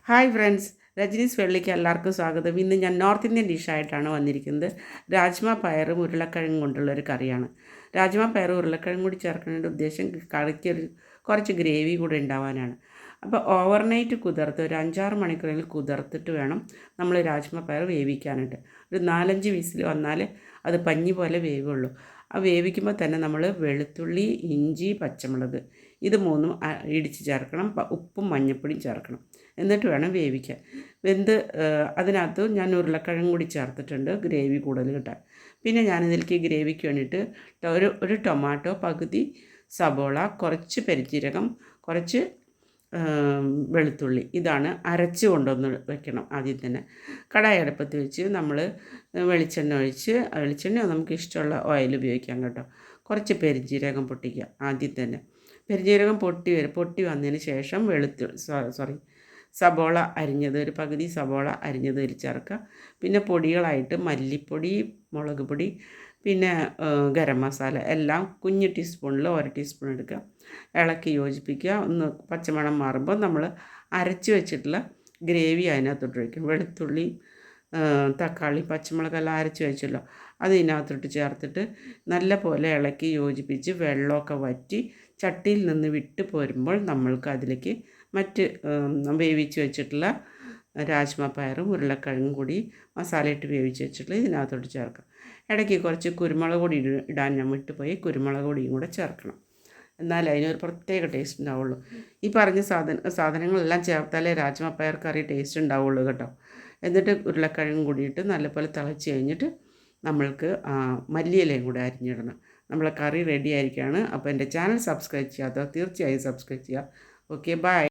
Hi friends, രജനീസ് വെള്ളിക്ക് എല്ലാവർക്കും സ്വാഗതം. ഇന്ന് ഞാൻ നോർത്ത് ഇന്ത്യൻ ഡിഷായിട്ടാണ് വന്നിരിക്കുന്നത്. രാജ്മ പയറും ഉരുളക്കിഴങ്ങും കൊണ്ടുള്ളൊരു കറിയാണ്. രാജ്മ പയറും ഉരുളക്കിഴങ്ങും കൂടി ചേർക്കുന്നതിൻ്റെ ഉദ്ദേശം കറിക്ക് കുറച്ച് ഗ്രേവി കൂടെ ഉണ്ടാവാനാണ്. അപ്പോൾ ഓവർനൈറ്റ് കുതിർത്ത് ഒരു 5-6 മണിക്കൂറിൽ കുതിർത്തിട്ട് വേണം നമ്മൾ രാജ്മ പയർ വേവിക്കാനായിട്ട്. ഒരു 4-5 വിസിൽ വന്നാൽ അത് പഞ്ഞി പോലെ വേവുള്ളൂ. ആ വേവിക്കുമ്പോൾ തന്നെ നമ്മൾ വെളുത്തുള്ളി, ഇഞ്ചി, പച്ചമുളക് ഇത് മൂന്നും ഇടിച്ച് ചേർക്കണം. ഉപ്പും മഞ്ഞൾപ്പൊടിയും ചേർക്കണം. എന്നിട്ട് വേണം വേവിക്കാൻ. അതിനകത്ത് ഞാൻ ഉരുളക്കിഴങ്ങ് കൂടി ചേർത്തിട്ടുണ്ട് ഗ്രേവി കൂടുതൽ കിട്ടാൻ. പിന്നെ ഞാനിതിലേക്ക് ഗ്രേവിക്ക് വേണ്ടിയിട്ട് ഒരു ടൊമാറ്റോ, പകുതി സബോള, കുറച്ച് പെരുംജീരകം, കുറച്ച് വെളുത്തുള്ളി ഇതാണ് അരച്ച് കൊണ്ടുവന്ന് വെക്കണം. ആദ്യം തന്നെ കടായി അടുപ്പത്ത് വെച്ച് നമ്മൾ വെളിച്ചെണ്ണയോ നമുക്ക് ഇഷ്ടമുള്ള ഓയിൽ ഉപയോഗിക്കാം കേട്ടോ. കുറച്ച് പെരുംജീരകം പൊട്ടിക്കുക. ആദ്യം തന്നെ പെരുംജീരകം പൊട്ടി വന്നതിന് ശേഷം സബോള അരിഞ്ഞത്, ഒരു പകുതി സബോള അരിഞ്ഞത് ഇതിൽ ചേർക്കുക. പിന്നെ പൊടികളായിട്ട് മല്ലിപ്പൊടി, മുളക് പൊടി, പിന്നെ ഗരം മസാല എല്ലാം കുഞ്ഞു ടീസ്പൂണിൽ 1 ടീസ്പൂൺ എടുക്കുക. ഇളക്കി യോജിപ്പിക്കുക. ഒന്ന് പച്ചമണം മാറുമ്പോൾ നമ്മൾ അരച്ച് വെച്ചിട്ടുള്ള ഗ്രേവി അതിനകത്തോട്ട് ഒഴിക്കും. വെളുത്തുള്ളി, തക്കാളി, പച്ചമുളകെല്ലാം അരച്ച് വെച്ചല്ലോ, അത് ഇതിനകത്തോട്ട് ചേർത്തിട്ട് നല്ല പോലെ ഇളക്കി യോജിപ്പിച്ച് വെള്ളമൊക്കെ വറ്റി ചട്ടിയിൽ നിന്ന് വിട്ട് പോരുമ്പോൾ നമ്മൾക്ക് അതിലേക്ക് മറ്റ് വേവിച്ച് വെച്ചിട്ടുള്ള രാജ്മ പയറും ഉരുളക്കിഴങ്ങും കൂടി മസാലയിട്ട് വേവിച്ച് വെച്ചിട്ടുള്ള ഇതിനകത്തോട്ട് ചേർക്കാം. ഇടയ്ക്ക് കുറച്ച് കുരുമുളക് പൊടി ഇടാൻ ഞാൻ വിട്ടുപോയി. കുരുമുളക് പൊടിയും കൂടെ ചേർക്കണം. എന്നാലേ അതിനൊരു പ്രത്യേക ടേസ്റ്റ് ഉണ്ടാവുള്ളൂ. ഈ പറഞ്ഞ സാധനങ്ങളെല്ലാം ചേർത്താലേ രാജ്മ പയർ കറി ടേസ്റ്റ് ഉണ്ടാവുള്ളൂ കേട്ടോ. എന്നിട്ട് ഉരുളക്കിഴങ്ങും കൂടിയിട്ട് നല്ലപോലെ തിളച്ച് കഴിഞ്ഞിട്ട് നമ്മൾക്ക് മല്ലിയിലയും കൂടെ അരിഞ്ഞിടണം. നമ്മളെ കറി റെഡി ആയിരിക്കുകയാണ്. അപ്പോൾ എൻ്റെ ചാനൽ സബ്സ്ക്രൈബ് ചെയ്യാത്തവർ തീർച്ചയായും സബ്സ്ക്രൈബ് ചെയ്യുക. Okay, by.